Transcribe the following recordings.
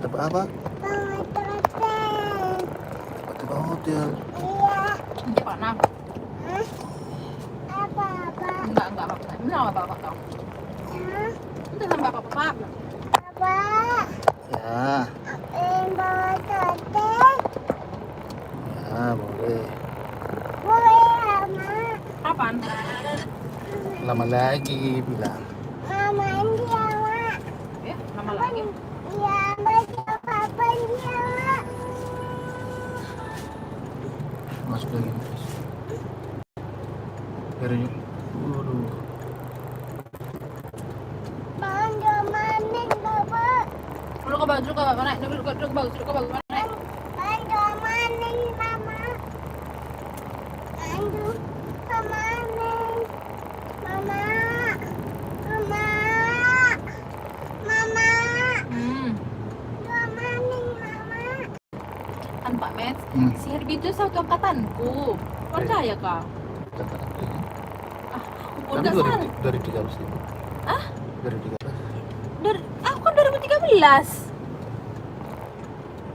Tempat apa? Tempat hotel. Ini Pak Nam. Enggak apa-apa. Ini sama bapak kau. Itu sama bapak. Ya. Ya, boleh. Kapan? Lama lagi bilang. Ya, lama lagi. Masuk lagi. Biarin yuk. Waduh. Dulu ke bawah naik. Dulu ke bawah naik. Kan Pak Met, si Herbie itu satu angkatanku. Percaya kau? Tapi Udah salah. dari 13 ribu. Hah? Dari 13. Aku kan 2013.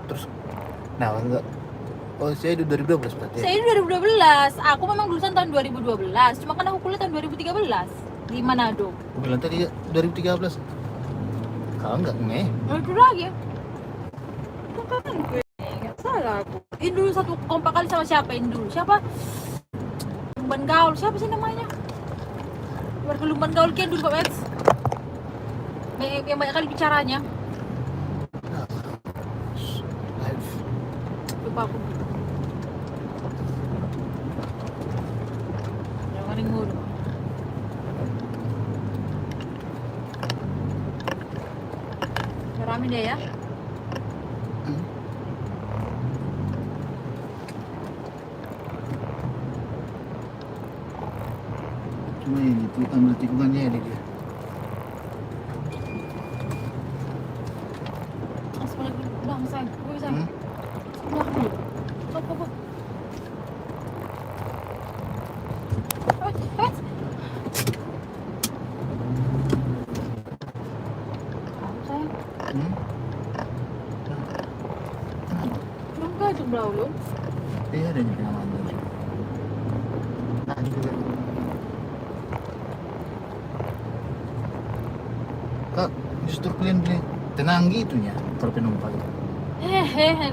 Terus, nah enggak. Oh, saya itu 2012 berarti. Saya itu 2012. Aku memang lulusan tahun 2012. Cuma kan aku kuliah tahun 2013 di Manado. Aku bilang tadi 2013. Kalau enggak nih. Itu lagi ya. Itu kan gue nggak salah aku. Ini dulu satu kompak kali sama siapa ini dulu? Siapa? Lumban Gaul. Siapa sih namanya? Warga Lumban Gaul kian dulu Pak Mets. Yang banyak kali bicaranya. Live. Lupa aku. Jangan ngurus. Rame deh ya. Cuma ini tuh ambil tikungannya ini dia. Langsung lagi. Udah sayang. Gue bisa. Udah aku. Kok. Belum gajah belum. Iya ada yang pengen ambil. Nah juga. Kak, justru kalian beli tenang gitunya kalau penumpang.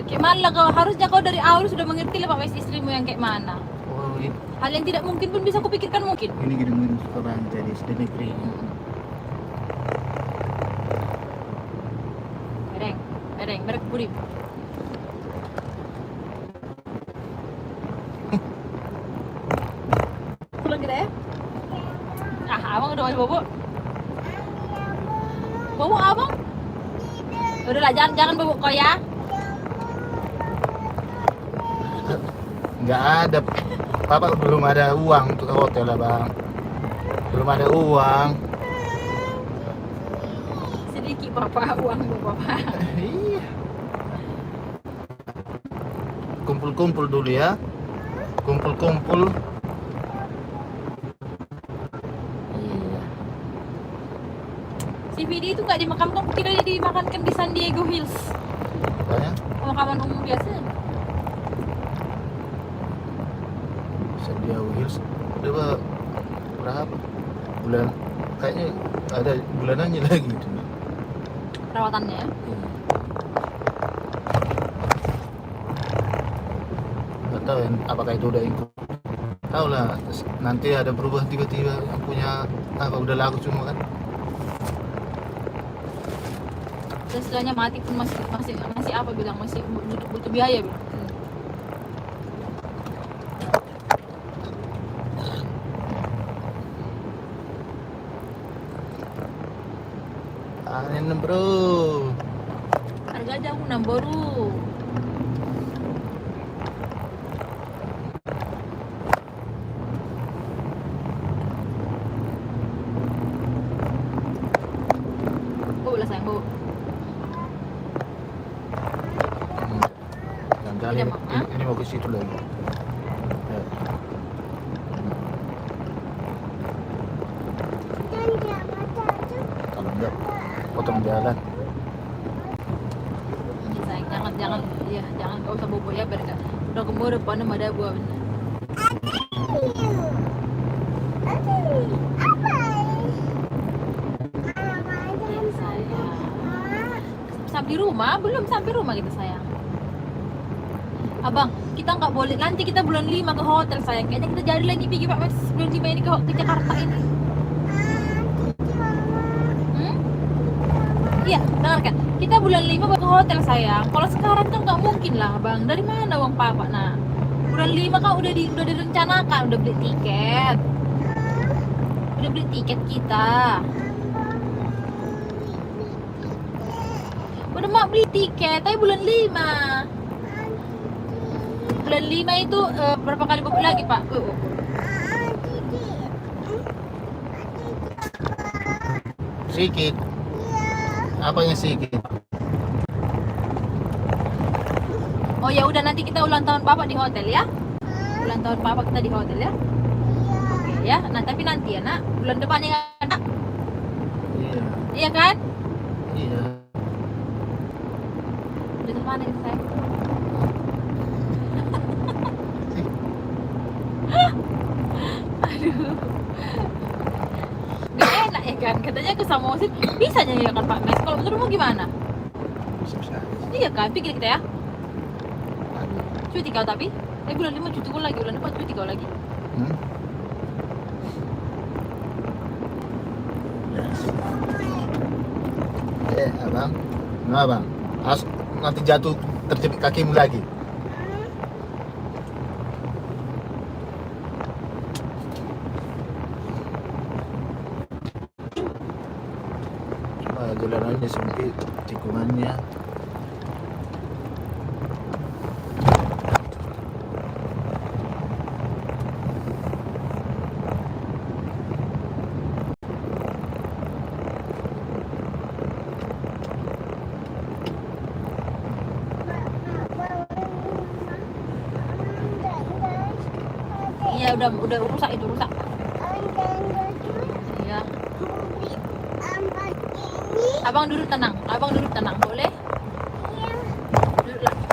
Gimana kau? Harusnya kau dari awal sudah mengerti lah Pak Wes istrimu yang kayak mana. Oh, ini Hal yang tidak mungkin pun bisa kupikirkan mungkin. gini mungkin sekarang jadi SD negeri. Bereng, merek buri. Pulang kita ya? Abang udah mau bobo. Bobo abang? Udahlah, jangan bobo kau ya. Nggak ada. Papa belum ada uang untuk ke hotel lah bang. Belum ada uang. Sedikit papa uang papa. Iya. Kumpul-kumpul dulu ya. Kumpul-kumpul. Iya. Si Vidi itu nggak dimakamkan, tidak dimakamkan di San Diego Hills. Banyak. Pemakaman umum biasa. Sandiaga Hills. Udah berapa bulan? Kayaknya ada bulanannya lagi gitu. Perawatannya ya. Nggak tahu ya, apakah itu udah ikut. Tahu lah, nanti ada perubahan tiba-tiba yang punya apa udah laku semua kan. Dan setelahnya mati pun masih apa bilang masih butuh biaya bilang. Panen bro. Harga jauh baru. Bawa lah sayang, bawa. Jangan ini mau ke situ lagi. Ya. Kalau nggak potong jalan. Iya sayang, jangan ya jangan kau usah bobo ya biar nggak udah kembali depan ada buah bener. Iya sayang. Sampai rumah belum sampai rumah kita sayang. Abang, kita nggak boleh nanti kita bulan 5 ke hotel sayang. Kayaknya kita jadi lagi pergi Pak Mas bulan 5 ini ke Jakarta ini. Iya, dengarkan. Kita bulan 5 baru ke hotel sayang. Kalau sekarang kan nggak mungkin lah, Bang. Dari mana uang papa? Nah, bulan 5 kan udah direncanakan, udah beli tiket. Udah beli tiket kita. Udah mak beli tiket, tapi bulan 5. Bulan 5 itu berapa kali bobo lagi, Pak? Sedikit. Apanya sedikit? Oh ya udah nanti kita ulang tahun Bapak di hotel ya. Ulang tahun Bapak kita di hotel ya. Oke ya. Nah, tapi nanti ya, Nak. Bulan depannya kan, Nak? Iya. Iya kan? Iya. Udah mana itu saya? Aduh. Gak enak ya kan? Katanya ke Samosir bisa ya kan Pak Mes. Kalau menurutmu gimana? Bisa. Iya kan? Pikir kita ya. Cuti kau tapi? Bulan 5 cuti kau lagi. Bulan depan cuti kau lagi. Abang. Nah, Bang. Nanti jatuh terjepit kakimu lagi. Jalanannya sempit, tikungannya. Iya udah rusak itu rusak. Iya. Abang duduk tenang, boleh? Duduk lagi.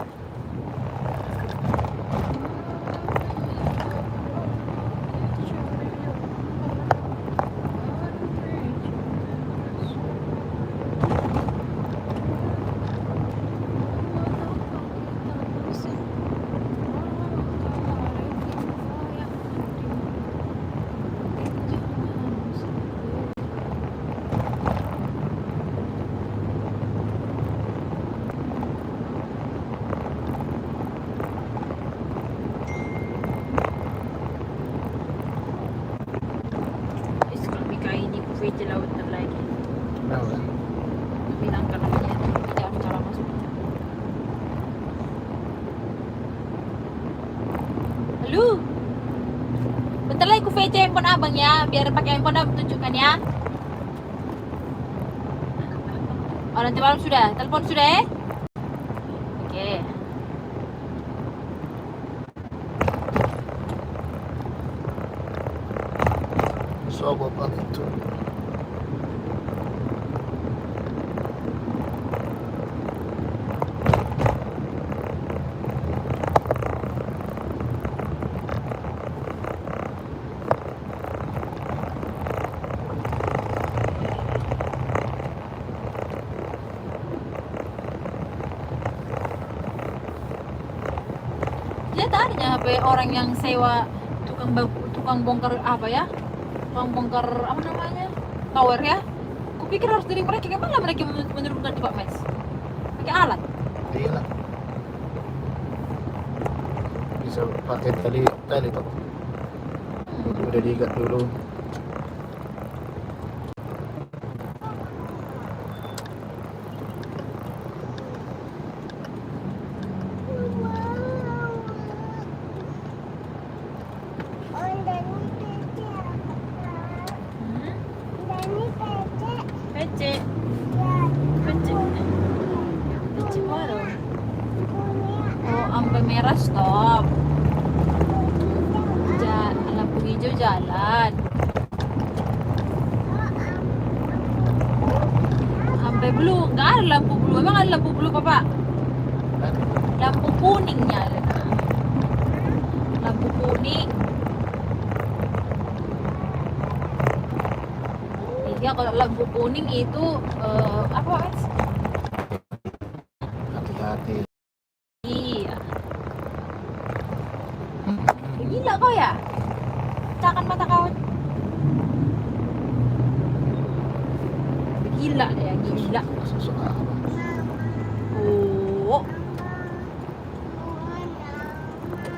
VJ Lautan lagi. Kenapa? Bilang kan namanya tidak ada cara masuk. Halo. Bentar lagi aku VC handphone abang ya, biar pakai handphone abang tunjukkan ya. Oh nanti malam sudah, telepon sudah ya? Oke. So apa itu? Lihat adanya HP orang yang sewa tukang bongkar apa ya? Tukang bongkar apa namanya? Tower ya? Kupikir harus dari mereka, gimana mereka menurunkan di Pak Mes? Pakai alat. Iya lah. Bisa pakai tali Pak. Udah diikat dulu. PC baru. Oh, sampai merah stop. Lampu hijau jalan. blue, nggak ada lampu blue. Emang ada lampu blue Papa? Kan? Lampu kuning nyala. Lampu kuning. Iya kalau lampu kuning itu apa Mas? Hati-hati. Iya. Gila kau ya? Pecahkan mata kau. Gila ya, gila. Sosok apa? Oh.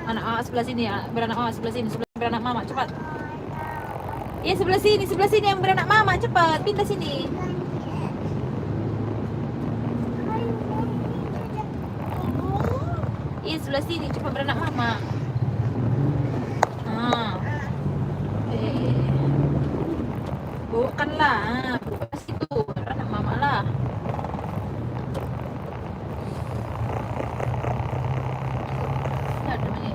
Anak mama sebelah sini ya, beranak mama sebelah sini, sebelah beranak mama, cepat. Iya sebelah sini yang beranak mama, cepat, pindah sini. Iya sebelah sini, cepat beranak mama. Bukanlah, bukan situ, beranak mama lah. Ada mana?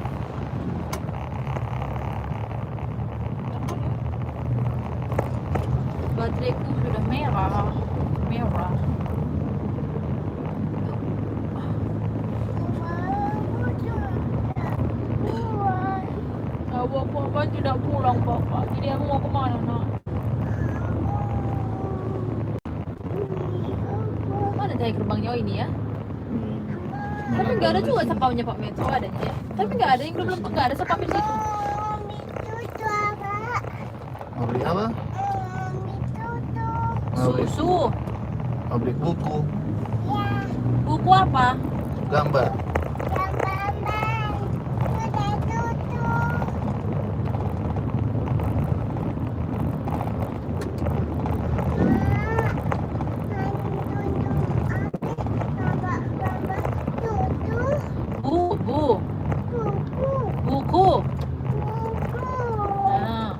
Bateraiku sudah merah. Papa tidak pulang Papa. Jadi aku mau kemana nak? Mana tadi gerbangnya ini ya? Tapi nggak ada juga sapaunya Pak Metro adanya ya. Tapi nggak ada yang belum nggak ada sapau di situ. Mau beli apa? Mau beli, Susu. mau beli buku, Buku apa? gambar. Buku. Nah.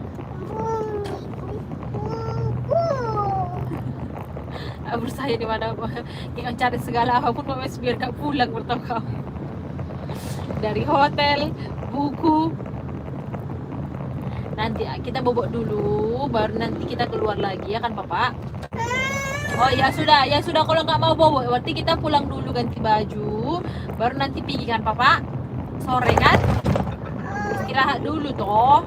Bersaya di mana yang cari segala apapun Pak Mes biar gak pulang bertemu kau. Dari hotel, buku. Nanti kita bobok dulu, baru nanti kita keluar lagi ya kan Papa? Oh ya sudah kalau nggak mau bobok, berarti kita pulang dulu ganti baju, baru nanti pergi kan Papa? Sore kan? Istirahat dulu toh.